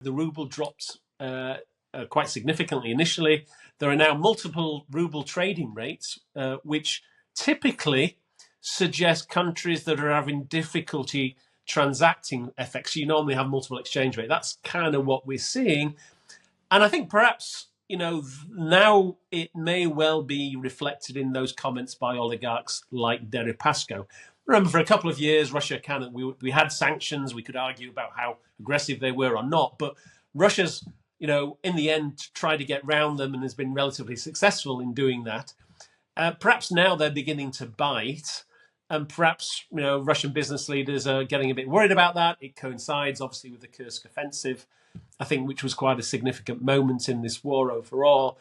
The ruble dropped quite significantly initially. There are now multiple ruble trading rates, which typically suggest countries that are having difficulty transacting FX. You normally have multiple exchange rate. That's kind of what we're seeing. And I think perhaps, now it may well be reflected in those comments by oligarchs like Deripaska. Remember, for a couple of years, Russia we had sanctions. We could argue about how aggressive they were or not, but Russia's, in the end, tried to get round them and has been relatively successful in doing that. Perhaps now they're beginning to bite, and perhaps Russian business leaders are getting a bit worried about that. It coincides, obviously, with the Kursk offensive, I think, which was quite a significant moment in this war overall,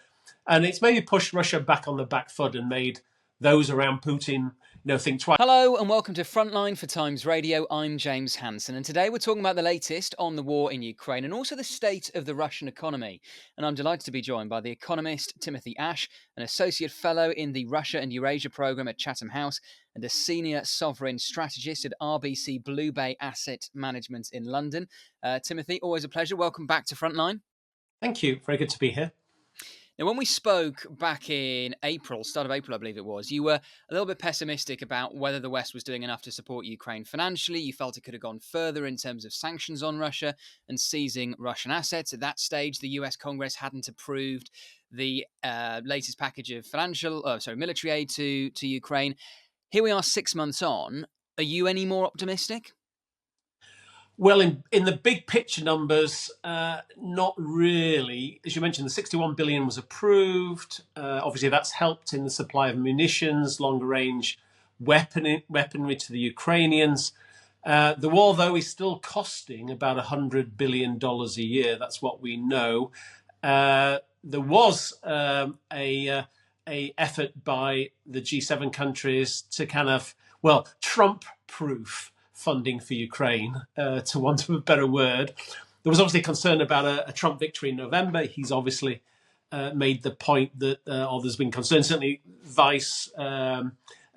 and it's maybe pushed Russia back on the back foot and made those around Putin think twice. Hello and welcome to Frontline for Times Radio. I'm James Hansen, and today we're talking about the latest on the war in Ukraine and also the state of the Russian economy. And I'm delighted to be joined by the economist Tim Ash, an associate fellow in the Russia and Eurasia programme at Chatham House and a senior sovereign strategist at RBC Blue Bay Asset Management in London. Timothy, always a pleasure. Welcome back to Frontline. Thank you. Very good to be here. Now, when we spoke back in April, start of April, I believe it was, you were a little bit pessimistic about whether the West was doing enough to support Ukraine financially. You felt it could have gone further in terms of sanctions on Russia and seizing Russian assets. At that stage, the US Congress hadn't approved the latest package of military aid to Ukraine. Here we are 6 months on. Are you any more optimistic? Well, in the big picture numbers, not really. As you mentioned, the 61 billion was approved. Obviously, that's helped in the supply of munitions, longer range weaponry to the Ukrainians. The war, though, is still costing about $100 billion a year. That's what we know. There was a effort by the G7 countries to Trump-proof funding for Ukraine, to want of a better word. There was obviously concern about a Trump victory in November. He's obviously made the point that, or there's been concern, certainly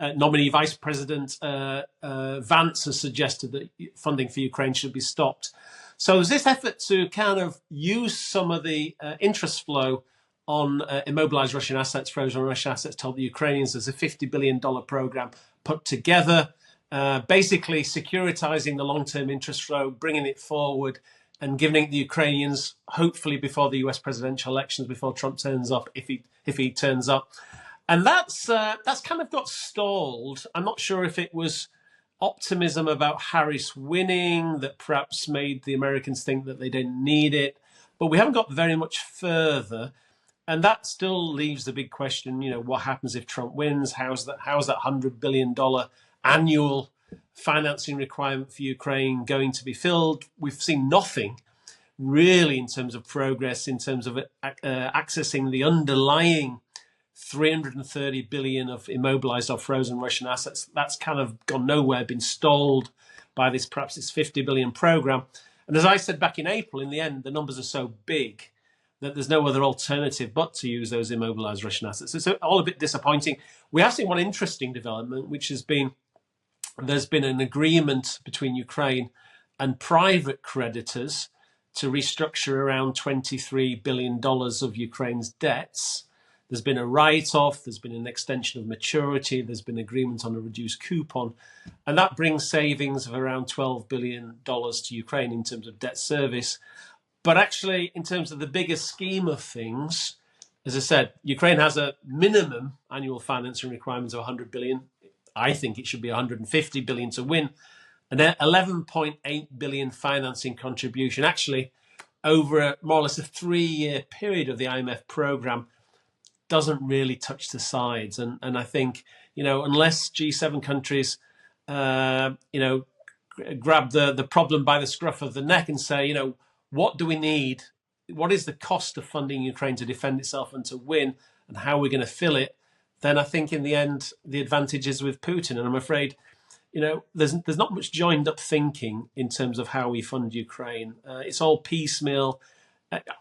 nominee Vice President Vance has suggested that funding for Ukraine should be stopped. So there's this effort to kind of use some of the interest flow on immobilized Russian assets, frozen Russian assets, told the Ukrainians. There's a $50 billion program put together, basically securitizing the long-term interest flow, bringing it forward and giving it the Ukrainians, hopefully before the US presidential elections, before Trump turns up, if he turns up. And that's kind of got stalled. I'm not sure if it was optimism about Harris winning that perhaps made the Americans think that they didn't need it, but we haven't got very much further. And that still leaves the big question, what happens if Trump wins? How's that $100 billion annual financing requirement for Ukraine going to be filled? We've seen nothing really in terms of progress, in terms of accessing the underlying 330 billion of immobilized or frozen Russian assets. That's kind of gone nowhere, been stalled by this 50 billion program. And as I said back in April, in the end, the numbers are so big that there's no other alternative but to use those immobilized Russian assets. It's all a bit disappointing. We have seen one interesting development, which has been there's been an agreement between Ukraine and private creditors to restructure around $23 billion of Ukraine's debts. There's been a write-off, there's been an extension of maturity, there's been agreement on a reduced coupon, and that brings savings of around $12 billion to Ukraine in terms of debt service. But actually, in terms of the bigger scheme of things, as I said, Ukraine has a minimum annual financing requirement of 100 billion. I think it should be 150 billion to win. And then 11.8 billion financing contribution, actually, over more or less a 3-year period of the IMF program, doesn't really touch the sides. And I think, unless G7 countries, grab the problem by the scruff of the neck and say, what do we need? What is the cost of funding Ukraine to defend itself and to win? And how are we going to fill it? Then I think in the end, the advantage is with Putin. And I'm afraid, there's not much joined up thinking in terms of how we fund Ukraine. It's all piecemeal.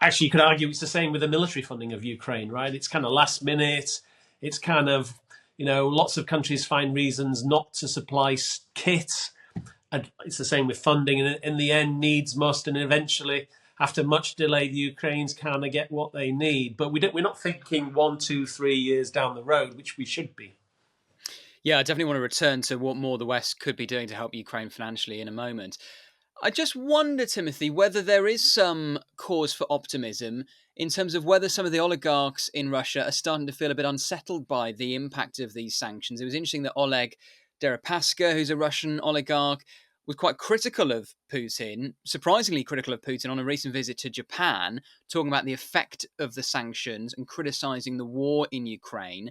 Actually, you could argue it's the same with the military funding of Ukraine, right? It's kind of last minute. It's kind of, lots of countries find reasons not to supply kit. And it's the same with funding. And in the end, needs must, and eventually after much delay, the Ukrainians kind of get what they need. But we're not thinking 1, 2, 3 years down the road, which we should be. Yeah, I definitely want to return to what more the West could be doing to help Ukraine financially in a moment. I just wonder, Timothy, whether there is some cause for optimism in terms of whether some of the oligarchs in Russia are starting to feel a bit unsettled by the impact of these sanctions. It was interesting that Oleg Deripaska, who's a Russian oligarch, was quite critical of Putin, surprisingly critical of Putin on a recent visit to Japan, talking about the effect of the sanctions and criticizing the war in Ukraine.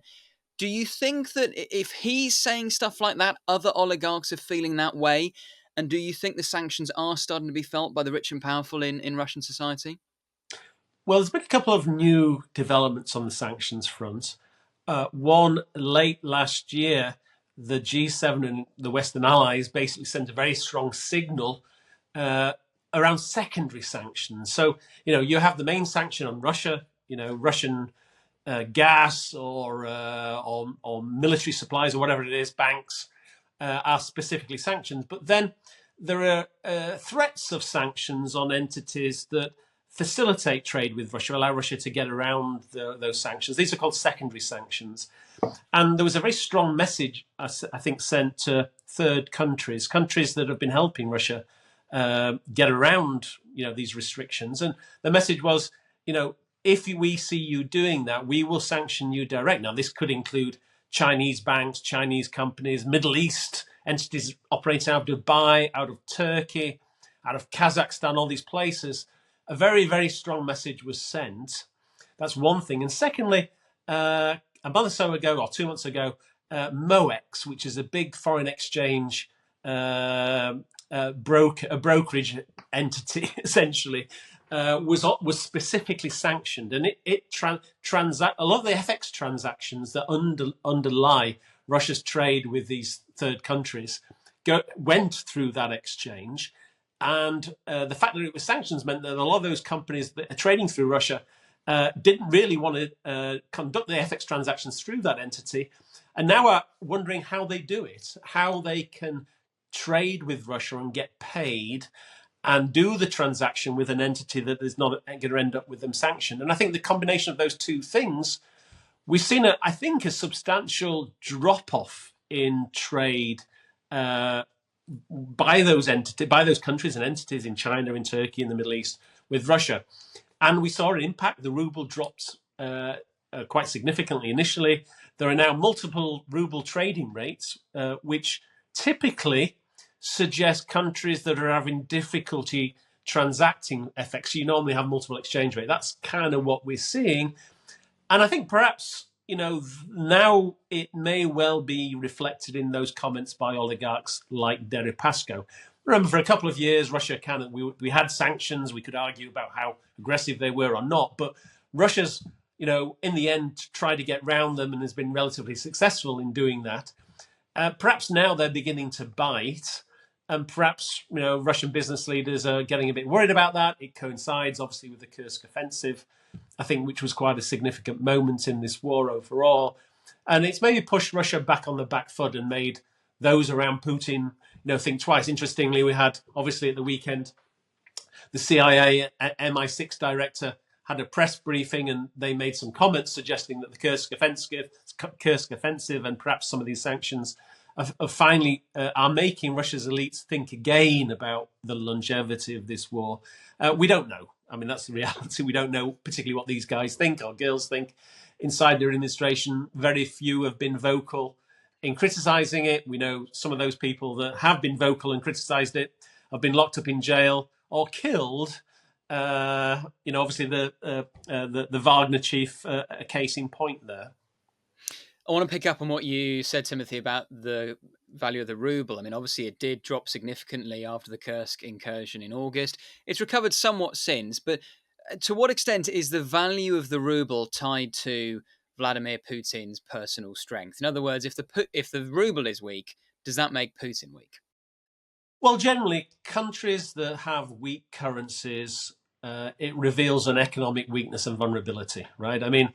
Do you think that if he's saying stuff like that, other oligarchs are feeling that way? And do you think the sanctions are starting to be felt by the rich and powerful in Russian society? Well, there's been a couple of new developments on the sanctions front. One, late last year, the G7 and the Western allies basically sent a very strong signal around secondary sanctions. So, you have the main sanction on Russia, Russian gas or military supplies or whatever it is, banks are specifically sanctioned. But then there are threats of sanctions on entities that facilitate trade with Russia, allow Russia to get around those sanctions. These are called secondary sanctions. And there was a very strong message, I think, sent to third countries that have been helping Russia get around, these restrictions. And the message was, if we see you doing that, we will sanction you direct. Now, this could include Chinese banks, Chinese companies, Middle East entities operating out of Dubai, out of Turkey, out of Kazakhstan, all these places. A very, very strong message was sent. That's one thing. And secondly, a month or so ago, or 2 months ago, MOEX, which is a big foreign exchange brokerage entity, essentially, was specifically sanctioned, and it a lot of the FX transactions that underlie Russia's trade with these third countries went through that exchange, and the fact that it was sanctions meant that a lot of those companies that are trading through Russia didn't really want to conduct the FX transactions through that entity, and now are wondering how they do it, how they can trade with Russia and get paid and do the transaction with an entity that is not going to end up with them sanctioned. And I think the combination of those two things, we've seen, a substantial drop-off in trade by those countries and entities in China, in Turkey, in the Middle East, with Russia. And we saw an impact. The ruble dropped quite significantly initially. There are now multiple ruble trading rates, which typically suggest countries that are having difficulty transacting FX. You normally have multiple exchange rate. That's kind of what we're seeing. And I think perhaps, now it may well be reflected in those comments by oligarchs like Deripaska. Remember, for a couple of years, Russia we had sanctions. We could argue about how aggressive they were or not. But Russia's, in the end, tried to get round them and has been relatively successful in doing that. Perhaps now they're beginning to bite. And perhaps, Russian business leaders are getting a bit worried about that. It coincides, obviously, with the Kursk offensive, I think, which was quite a significant moment in this war overall. And it's maybe pushed Russia back on the back foot and made those around Putin, think twice. Interestingly, we had, obviously, at the weekend, the CIA MI6 director had a press briefing, and they made some comments suggesting that the Kursk offensive and perhaps some of these sanctions finally are making Russia's elites think again about the longevity of this war. We don't know. I mean, that's the reality. We don't know particularly what these guys think or girls think inside their administration. Very few have been vocal in criticizing it. We know some of those people that have been vocal and criticized it have been locked up in jail or killed. Obviously the Wagner chief, a case in point there. I want to pick up on what you said, Timothy, about the value of the ruble. I mean, obviously it did drop significantly after the Kursk incursion in August. It's recovered somewhat since, but to what extent is the value of the ruble tied to Vladimir Putin's personal strength? In other words, if the ruble is weak, does that make Putin weak? Well, generally, countries that have weak currencies, it reveals an economic weakness and vulnerability, right? I mean,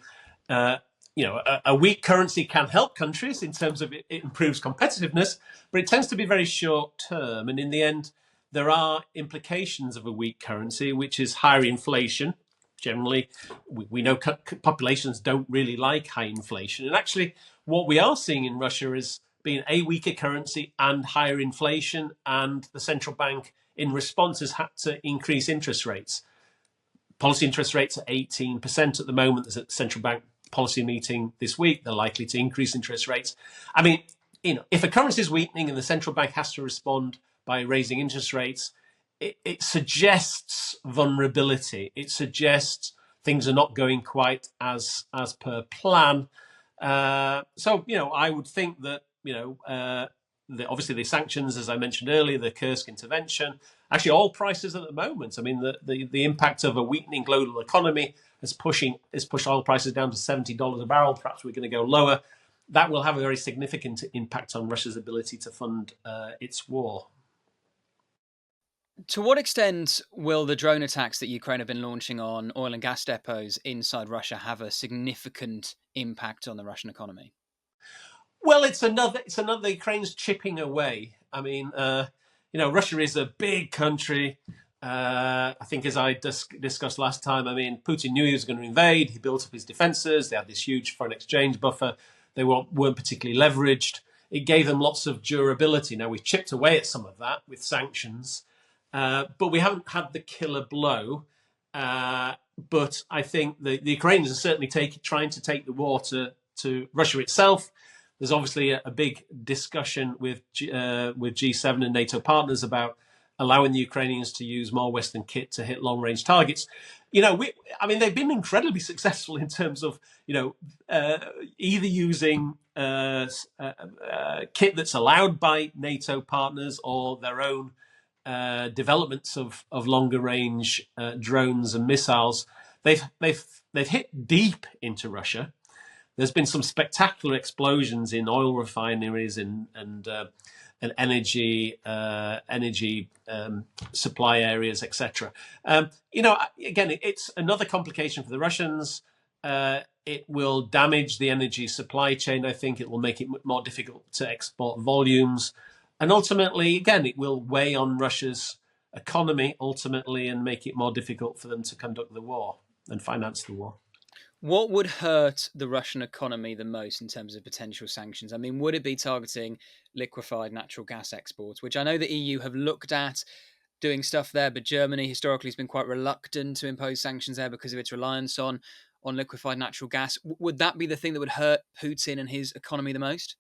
a weak currency can help countries in terms of it improves competitiveness, but it tends to be very short term. And in the end, there are implications of a weak currency, which is higher inflation. Generally, we know populations don't really like high inflation. And actually, what we are seeing in Russia is being a weaker currency and higher inflation, and the central bank, in response, has had to increase interest rates. Policy interest rates are 18% at the moment. There's a central bank policy meeting this week. They're likely to increase interest rates. I mean, if a currency is weakening and the central bank has to respond by raising interest rates, it suggests vulnerability. It suggests things are not going quite as per plan. So, I would think that, obviously the sanctions, as I mentioned earlier, the Kursk intervention, actually oil prices at the moment. I mean, the impact of a weakening global economy has pushed oil prices down to $70 a barrel. Perhaps we're going to go lower. That will have a very significant impact on Russia's ability to fund its war. To what extent will the drone attacks that Ukraine have been launching on oil and gas depots inside Russia have a significant impact on the Russian economy? Well, it's another Ukraine's chipping away. I mean, Russia is a big country. I think, as I discussed last time, I mean, Putin knew he was going to invade. He built up his defenses. They had this huge foreign exchange buffer. They weren't particularly leveraged. It gave them lots of durability. Now, we've chipped away at some of that with sanctions, but we haven't had the killer blow. But I think the Ukrainians are certainly trying to take the war to Russia itself. There's obviously a big discussion with G7 and NATO partners about allowing the Ukrainians to use more Western kit to hit long-range targets. They've been incredibly successful in terms of, either using kit that's allowed by NATO partners or their own developments of longer-range drones and missiles. They've hit deep into Russia. There's been some spectacular explosions in oil refineries and energy supply areas, etc. Again, it's another complication for the Russians. It will damage the energy supply chain. I think it will make it more difficult to export volumes, and ultimately, again, it will weigh on Russia's economy ultimately and make it more difficult for them to conduct the war and finance the war. What would hurt the Russian economy the most in terms of potential sanctions? I mean, would it be targeting liquefied natural gas exports, which I know the EU have looked at doing stuff there, but Germany historically has been quite reluctant to impose sanctions there because of its reliance on liquefied natural gas. Would that be the thing that would hurt Putin and his economy the most?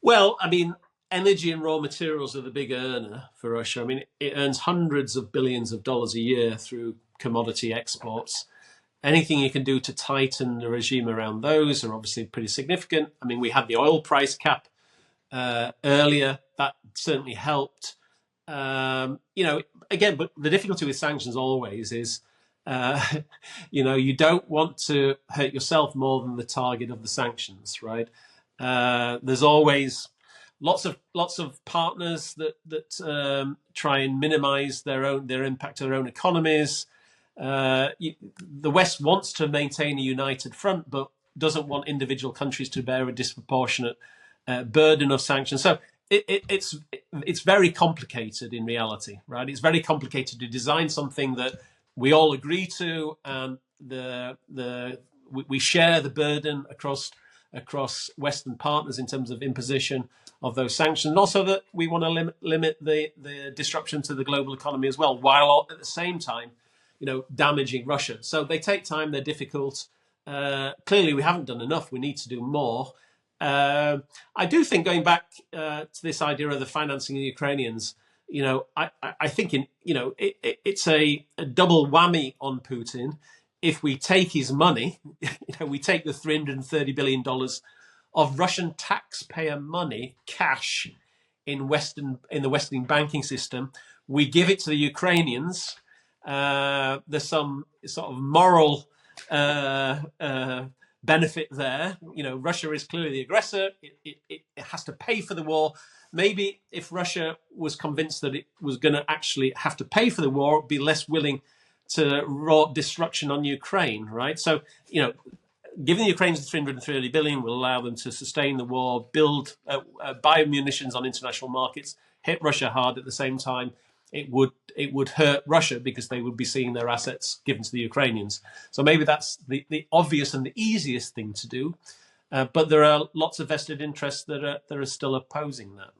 Well, I mean, energy and raw materials are the big earner for Russia. I mean, it earns hundreds of billions of dollars a year through commodity exports. Anything you can do to tighten the regime around those are obviously pretty significant. I mean, we had the oil price cap earlier. That certainly helped. Again, but the difficulty with sanctions always is, you don't want to hurt yourself more than the target of the sanctions, right? There's always lots of partners that try and minimize their impact on their own economies. The West wants to maintain a united front, but doesn't want individual countries to bear a disproportionate burden of sanctions. So it's very complicated in reality, right? It's very complicated to design something that we all agree to, and we share the burden across Western partners in terms of imposition of those sanctions, and also that we want to limit the disruption to the global economy as well, while at the same time, damaging Russia. So they take time, they're difficult. Clearly, we haven't done enough. We need to do more. I do think, going back to this idea of the financing of the Ukrainians, I think it's a double whammy on Putin. If we take his money, we take the $330 billion of Russian taxpayer money, cash, in the Western banking system, we give it to the Ukrainians. There's some sort of moral benefit there. Russia is clearly the aggressor. It has to pay for the war. Maybe if Russia was convinced that it was going to actually have to pay for the war, it'd be less willing to wrought destruction on Ukraine, right? So, giving the Ukrainians the $330 billion will allow them to sustain the war, buy munitions on international markets, hit Russia hard. At the same time, it would hurt Russia because they would be seeing their assets given to the Ukrainians. So maybe that's the obvious and the easiest thing to do. But there are lots of vested interests that are still opposing that.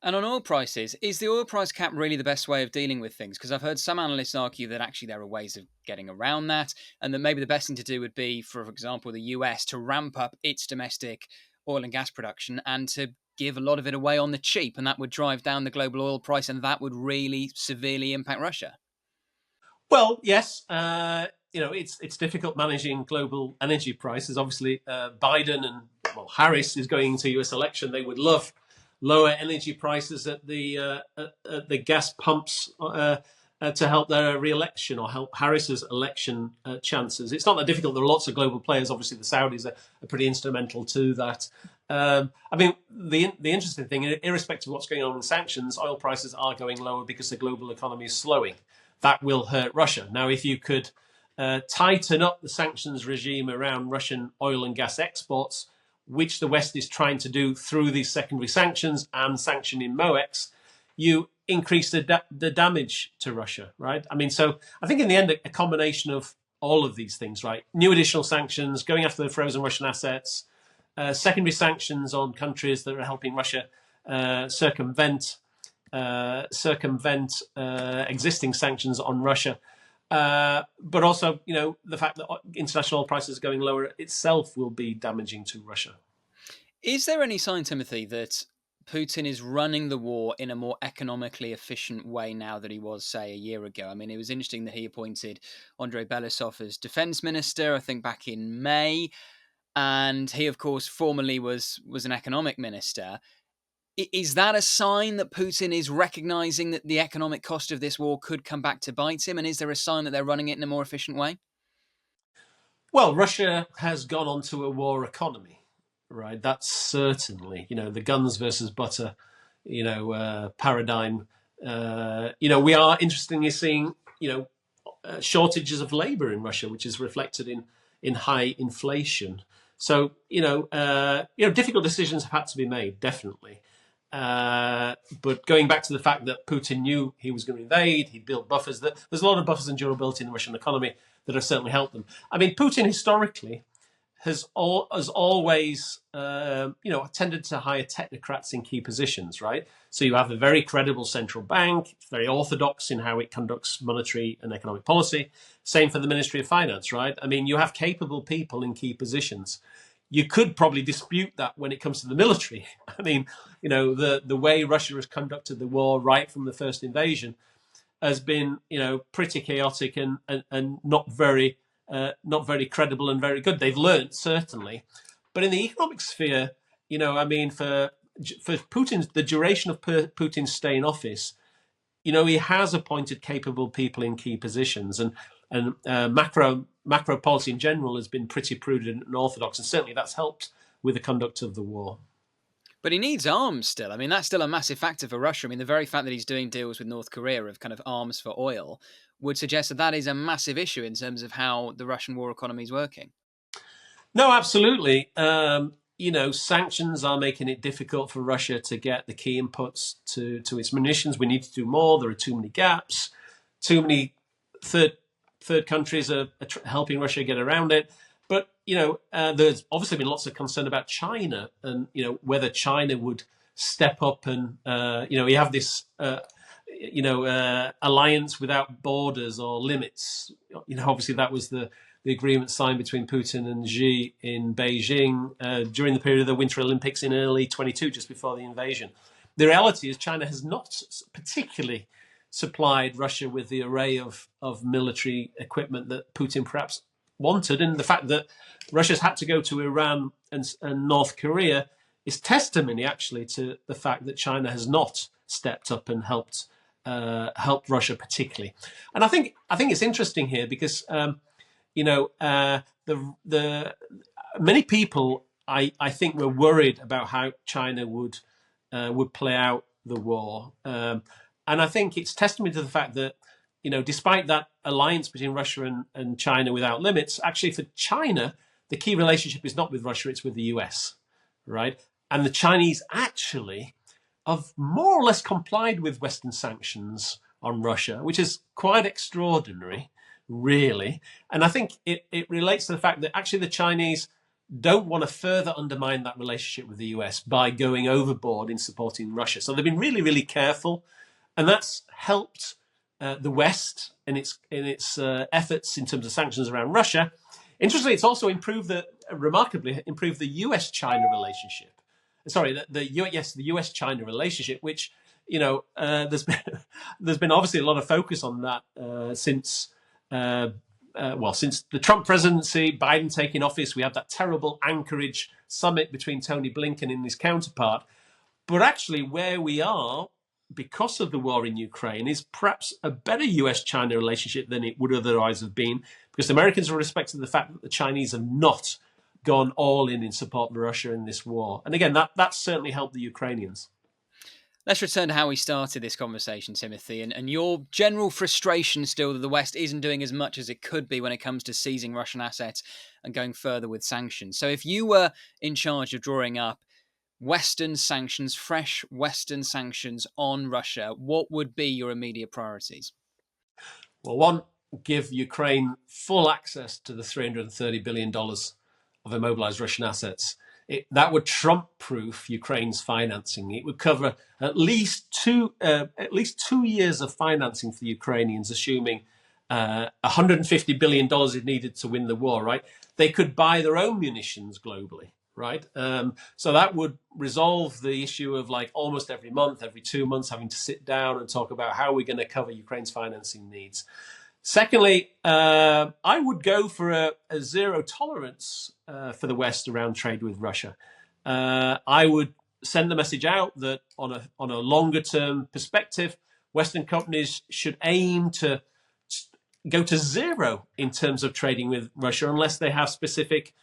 And on oil prices, is the oil price cap really the best way of dealing with things? Because I've heard some analysts argue that actually there are ways of getting around that, and that maybe the best thing to do would be, for example, the US to ramp up its domestic oil and gas production and to give a lot of it away on the cheap, and that would drive down the global oil price, and that would really severely impact Russia. Well, yes, it's difficult managing global energy prices. Obviously, Biden and Harris is going into U.S. election. They would love lower energy prices at the gas pumps to help their re-election or help Harris's election chances. It's not that difficult. There are lots of global players. Obviously, the Saudis are pretty instrumental to that. I mean, the interesting thing, irrespective of what's going on in sanctions, oil prices are going lower because the global economy is slowing. That will hurt Russia. Now, if you could tighten up the sanctions regime around Russian oil and gas exports, which the West is trying to do through these secondary sanctions and sanctioning MOEX, you increase the damage to Russia, right? I mean, so I think in the end, a combination of all of these things, right? New additional sanctions, going after the frozen Russian assets, secondary sanctions on countries that are helping Russia circumvent existing sanctions on Russia. But also, the fact that international oil prices going lower itself will be damaging to Russia. Is there any sign, Timothy, that Putin is running the war in a more economically efficient way now than he was, say, a year ago? I mean, it was interesting that he appointed Andrei Belosov as defense minister, I think back in May. And he, of course, formerly was an economic minister. Is that a sign that Putin is recognizing that the economic cost of this war could come back to bite him? And is there a sign that they're running it in a more efficient way? Well, Russia has gone onto a war economy, right? That's certainly, the guns versus butter, paradigm. We are interestingly seeing, shortages of labor in Russia, which is reflected in high inflation. So, difficult decisions have had to be made, definitely. But going back to the fact that Putin knew he was going to invade, he built buffers. There's a lot of buffers and durability in the Russian economy that have certainly helped them. I mean, Putin historically has always, tended to hire technocrats in key positions, right? So you have a very credible central bank, very orthodox in how it conducts monetary and economic policy. Same for the Ministry of Finance, right? I mean, you have capable people in key positions. You could probably dispute that when it comes to the military. I mean, the way Russia has conducted the war right from the first invasion has been, pretty chaotic and not very credible and very good. They've learned, certainly. But in the economic sphere, for Putin's, the duration of Putin's stay in office, he has appointed capable people in key positions, and macro policy in general has been pretty prudent and orthodox, and certainly that's helped with the conduct of the war. But he needs arms still. I mean, that's still a massive factor for Russia. I mean, the very fact that he's doing deals with North Korea of kind of arms for oil would suggest that that is a massive issue in terms of how the Russian war economy is working. No, absolutely. Sanctions are making it difficult for Russia to get the key inputs to its munitions. We need to do more. There are too many gaps. Too many third countries are helping Russia get around it. But, there's obviously been lots of concern about China and, whether China would step up and, you have this, alliance without borders or limits. Obviously that was the agreement signed between Putin and Xi in Beijing during the period of the Winter Olympics in early 22, just before the invasion. The reality is China has not particularly supplied Russia with the array of military equipment that Putin perhaps wanted. And the fact that Russia's had to go to Iran and North Korea is testimony, actually, to the fact that China has not stepped up and helped Russia particularly. And I think it's interesting here because the many people I think were worried about how China would play out the war, and I think it's testimony to the fact that despite that alliance between Russia and China without limits, actually for China the key relationship is not with Russia, it's with the US, right? And the Chinese actually have more or less complied with Western sanctions on Russia, which is quite extraordinary, really. And I think it relates to the fact that actually the Chinese don't want to further undermine that relationship with the US by going overboard in supporting Russia. So they've been really, really careful, and that's helped the West in its efforts in terms of sanctions around Russia. Interestingly, it's also remarkably improved the US-China relationship. Sorry, the US-China relationship, which there's been obviously a lot of focus on that since the Trump presidency, Biden taking office. We had that terrible Anchorage summit between Tony Blinken and his counterpart. But actually, where we are, because of the war in Ukraine, is perhaps a better US-China relationship than it would otherwise have been, because Americans are respecting the fact that the Chinese have not gone all in support of Russia in this war. And again, that's certainly helped the Ukrainians. Let's return to how we started this conversation, Timothy, and your general frustration still that the West isn't doing as much as it could be when it comes to seizing Russian assets and going further with sanctions. So if you were in charge of drawing up Western sanctions, fresh Western sanctions on Russia, what would be your immediate priorities? Well, one, give Ukraine full access to the $330 billion of immobilized Russian assets. That would trump-proof Ukraine's financing. It would cover at least two years of financing for the Ukrainians, assuming $150 billion is needed to win the war. Right? They could buy their own munitions globally. Right? So that would resolve the issue of like almost every month, every 2 months, having to sit down and talk about how we're going to cover Ukraine's financing needs. Secondly, I would go for a zero tolerance for the West around trade with Russia. I would send the message out that on a longer term perspective, Western companies should aim to go to zero in terms of trading with Russia unless they have specific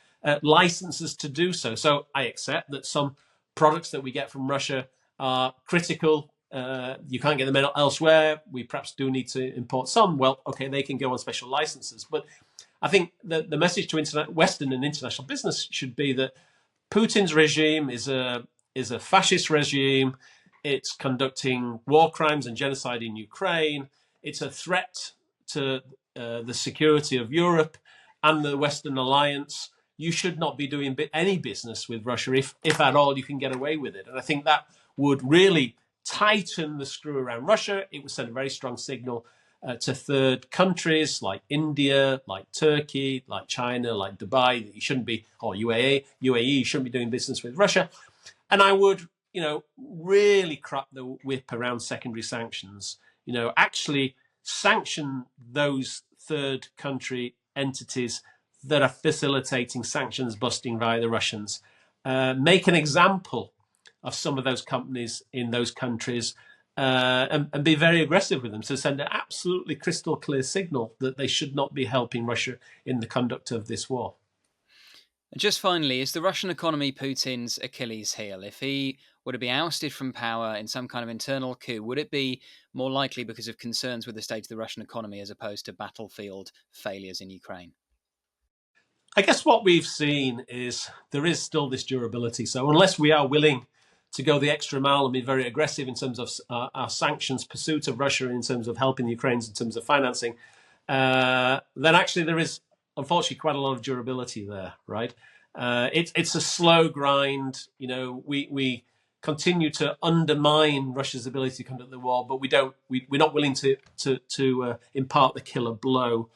licenses to do so. So I accept that some products that we get from Russia are critical. You can't get them elsewhere. We perhaps do need to import some. Well, okay, they can go on special licenses. But I think the message to Western and international business should be that Putin's regime is a fascist regime. It's conducting war crimes and genocide in Ukraine. It's a threat to the security of Europe and the Western alliance. You should not be doing any business with Russia if at all you can get away with it. And I think that would really tighten the screw around Russia. It would send a very strong signal to third countries like India, like Turkey, like China, like Dubai, that you shouldn't be, or UAE, you shouldn't be doing business with Russia. And I would, really crack the whip around secondary sanctions. Actually sanction those third country entities that are facilitating sanctions busting via the Russians. Make an example of some of those companies in those countries and be very aggressive with them. So send an absolutely crystal clear signal that they should not be helping Russia in the conduct of this war. And just finally, is the Russian economy Putin's Achilles heel? If he were to be ousted from power in some kind of internal coup, would it be more likely because of concerns with the state of the Russian economy as opposed to battlefield failures in Ukraine? I guess what we've seen is there is still this durability. So unless we are willing to go the extra mile and be very aggressive in terms of our sanctions pursuit of Russia, in terms of helping the Ukrainians, in terms of financing, then actually there is, unfortunately, quite a lot of durability there, right? It's a slow grind. We continue to undermine Russia's ability to conduct the war, but we're not willing to impart the killer blow.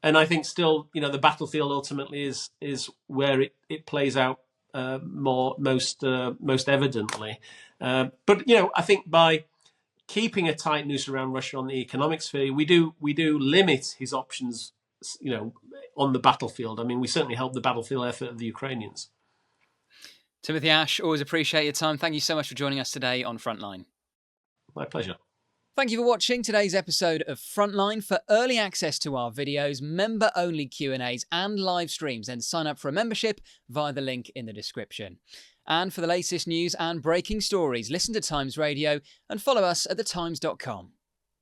And I think still, the battlefield ultimately is where it plays out most evidently. But I think by keeping a tight noose around Russia on the economic sphere, we do limit his options, on the battlefield. I mean, we certainly help the battlefield effort of the Ukrainians. Timothy Ash, always appreciate your time. Thank you so much for joining us today on Frontline. My pleasure. Thank you for watching today's episode of Frontline. For early access to our videos, member-only Q&As and live streams, then sign up for a membership via the link in the description. And for the latest news and breaking stories, listen to Times Radio and follow us at thetimes.com.